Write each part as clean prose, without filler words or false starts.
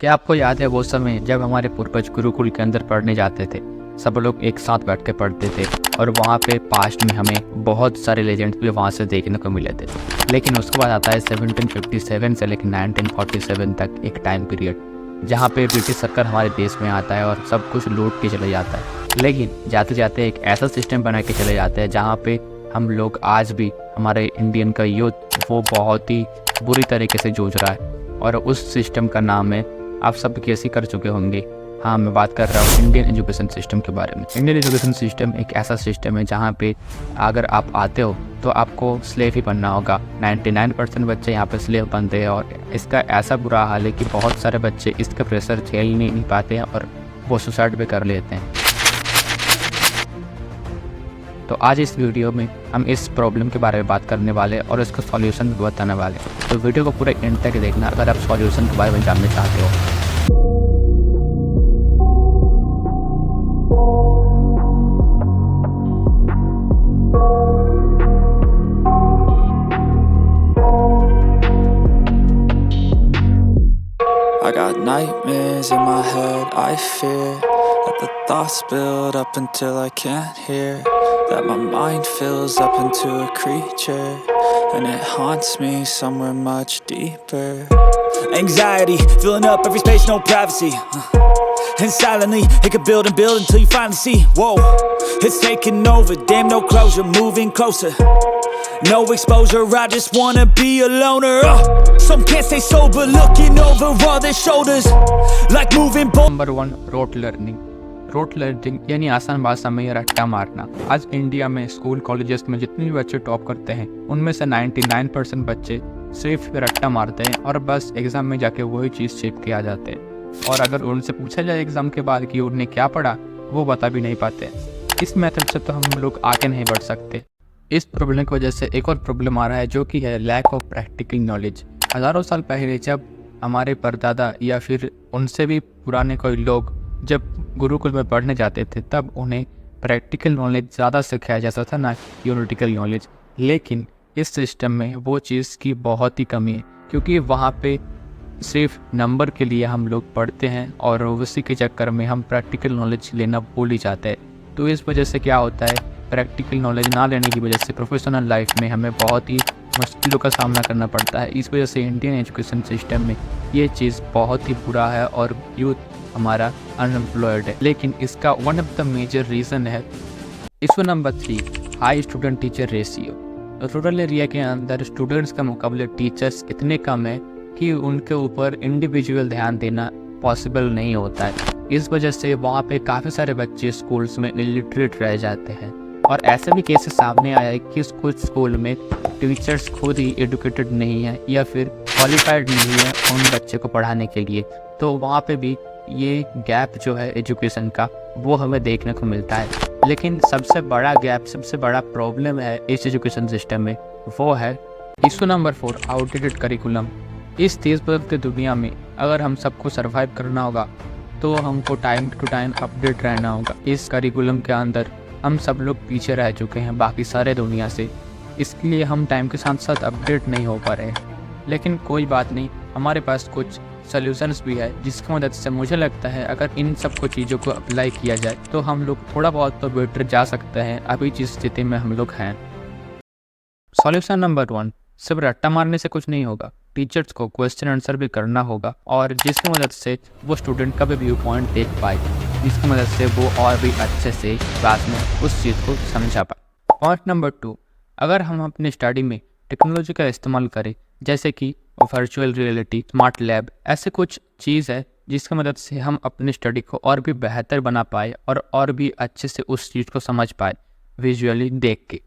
क्या आपको याद है वो समय जब हमारे पूर्वज गुरुकुल के अंदर पढ़ने जाते थे? सब लोग एक साथ बैठ के पढ़ते थे और वहाँ पे पास्ट में हमें बहुत सारे लेजेंड्स भी वहाँ से देखने को मिले थे। लेकिन उसके बाद आता है 1757 से लेकर 1947 तक एक टाइम पीरियड जहाँ पे ब्रिटिश सरकार हमारे देश में आता है और सब कुछ लूट के चले जाता है। लेकिन जाते जाते एक ऐसा सिस्टम बना के चले जाते हैं जहाँ पे हम लोग आज भी, हमारे इंडियन का यूथ वो बहुत ही बुरी तरीके से जूझ रहा है। और उस सिस्टम का नाम है, आप सब कैसे कर चुके होंगे, हाँ मैं बात कर रहा हूँ इंडियन एजुकेशन सिस्टम के बारे में। इंडियन एजुकेशन सिस्टम एक ऐसा सिस्टम है जहाँ पे अगर आप आते हो तो आपको स्लेव ही बनना होगा। 99% बच्चे यहाँ पे स्लेव बनते हैं और इसका ऐसा बुरा हाल है कि बहुत सारे बच्चे इसका प्रेशर झेल नहीं पाते हैं और वो सुसाइड भी कर लेते हैं। तो आज इस वीडियो में हम इस प्रॉब्लम के बारे में बात करने वाले और इसका सॉल्यूशन भी बताने वाले हैं। तो वीडियो को पूरा एंड तक देखना अगर आप सॉल्यूशन के बारे में जानना चाहते हो। I got nightmares in my head, I fear that the thoughts build up until I can't hear, that my mind fills up into a creature, and it haunts me somewhere much deeper. Anxiety, filling up every space, no privacy, and silently, it could build and build until you finally see, whoa, it's taking over, damn no closure, moving closer. No exposure, I just wanna be a loner. Some can't stay sober, looking over all their shoulders, like moving number 1, rote learning. Rote learning यानी आसान भाषा में रट्टा मारना। आज India में school colleges में जितने भी बच्चे टॉप करते हैं उनमें से 99% बच्चे सिर्फ रट्टा मारते हैं और बस एग्ज़ाम में जाके वही चीज़ छिप के आ जाते हैं। और अगर उनसे पूछा जाए एग्ज़ाम के बाद कि उन्हें क्या पढ़ा, वो बता भी नहीं पाते। इस मेथड से तो हम लोग आगे नहीं बढ़ सकते। इस प्रॉब्लम की वजह से एक और प्रॉब्लम आ रहा है जो कि है लैक ऑफ प्रैक्टिकल नॉलेज। हज़ारों साल पहले जब हमारे परदादा या फिर उनसे भी पुराने कोई लोग जब गुरुकुल में पढ़ने जाते थे तब उन्हें प्रैक्टिकल नॉलेज ज़्यादा सिखाया जाता था, ना थियोरेटिकल नॉलेज। लेकिन इस सिस्टम में वो चीज़ की बहुत ही कमी है क्योंकि वहाँ पे सिर्फ नंबर के लिए हम लोग पढ़ते हैं और उसी के चक्कर में हम प्रैक्टिकल नॉलेज लेना भूल ही जाते हैं। तो इस वजह से क्या होता है, प्रैक्टिकल नॉलेज ना लेने की वजह से प्रोफेशनल लाइफ में हमें बहुत ही मुश्किलों का सामना करना पड़ता है। इस वजह से इंडियन एजुकेशन सिस्टम में ये चीज़ बहुत ही बुरा है और यूथ हमारा अनएम्प्लॉयड है। लेकिन इसका one of the major reason है issue number 3, high student teacher ratio. Rural area के अंदर स्टूडेंट्स का मुकाबले टीचर्स इतने कम है कि उनके ऊपर इंडिविजुअल ध्यान देना पॉसिबल नहीं होता है। इस वजह से वहाँ पे काफ़ी सारे बच्चे स्कूल्स में इलिटरेट रह जाते हैं और ऐसे भी केसेस सामने आया है कि कुछ स्कूल में टीचर्स खुद ही एडुकेटेड नहीं है या फिर क्वालिफाइड नहीं है उन बच्चे को पढ़ाने के लिए। तो वहाँ पे भी ये गैप जो है एजुकेशन का वो हमें देखने को मिलता है। लेकिन सबसे बड़ा गैप, सबसे बड़ा प्रॉब्लम है इस एजुकेशन सिस्टम में, वो है इशू नंबर 4, आउटडेटेड करिकुलम। इस तेज़ बदलती दुनिया में अगर हम सबको सर्वाइव करना होगा तो हमको टाइम टू टाइम अपडेट रहना होगा। इस करिकुलम के अंदर हम सब लोग पीछे रह चुके हैं बाकी सारे दुनिया से, इसके लिए हम टाइम के साथ साथ अपडेट नहीं हो पा रहे हैं। लेकिन कोई बात नहीं, हमारे पास कुछ सॉल्यूशंस भी है जिसकी मदद से मुझे लगता है अगर इन सब को चीज़ों को अप्लाई किया जाए तो हम लोग थोड़ा बहुत तो बेटर जा सकते हैं अभी जिस स्थिति में हम लोग हैं। सॉल्यूशन नंबर 1, सिर्फ रट्टा मारने से कुछ नहीं होगा। टीचर्स को क्वेश्चन आंसर भी करना होगा और जिसकी मदद से वो स्टूडेंट का भी व्यू पॉइंट देख पाए, जिसकी मदद से वो और भी अच्छे से क्लास में उस चीज़ को समझा पाए। पॉइंट नंबर 2, अगर हम अपनी स्टडी में टेक्नोलॉजी का इस्तेमाल करें जैसे कि वर्चुअल रियलिटी, स्मार्ट लैब, ऐसे कुछ चीज़ है जिसकी मदद से हम अपनी स्टडी को और भी बेहतर बना पाए और भी अच्छे से उस चीज़ को समझ पाए विजुअली देख के।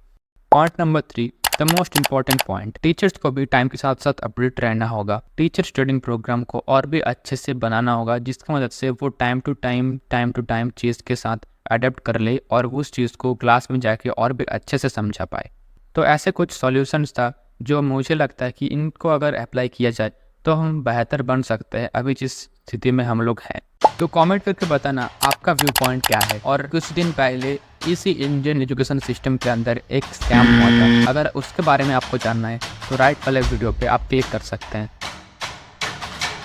Point number 3, the most important point, teachers को भी टाइम के साथ साथ अपडेट रहना होगा। टीचर स्टडिंग प्रोग्राम को और भी अच्छे से बनाना होगा जिसकी मदद से वो टाइम टू टाइम चीज़ के साथ अडेप्ट कर ले और उस चीज़ को क्लास में जाके और भी अच्छे से समझा पाए। तो ऐसे कुछ सॉल्यूशंस था जो मुझे लगता है कि इनको अगर अप्लाई किया जाए तो हम बेहतर बन सकते हैं अभी जिस स्थिति में हम लोग हैं। तो कमेंट करके बताना आपका व्यू पॉइंट क्या है। और कुछ दिन पहले इसी इंडियन एजुकेशन सिस्टम के अंदर एक स्कैम हुआ था, अगर उसके बारे में आपको जानना है तो राइट वाले वीडियो पे आप क्लिक कर सकते हैं।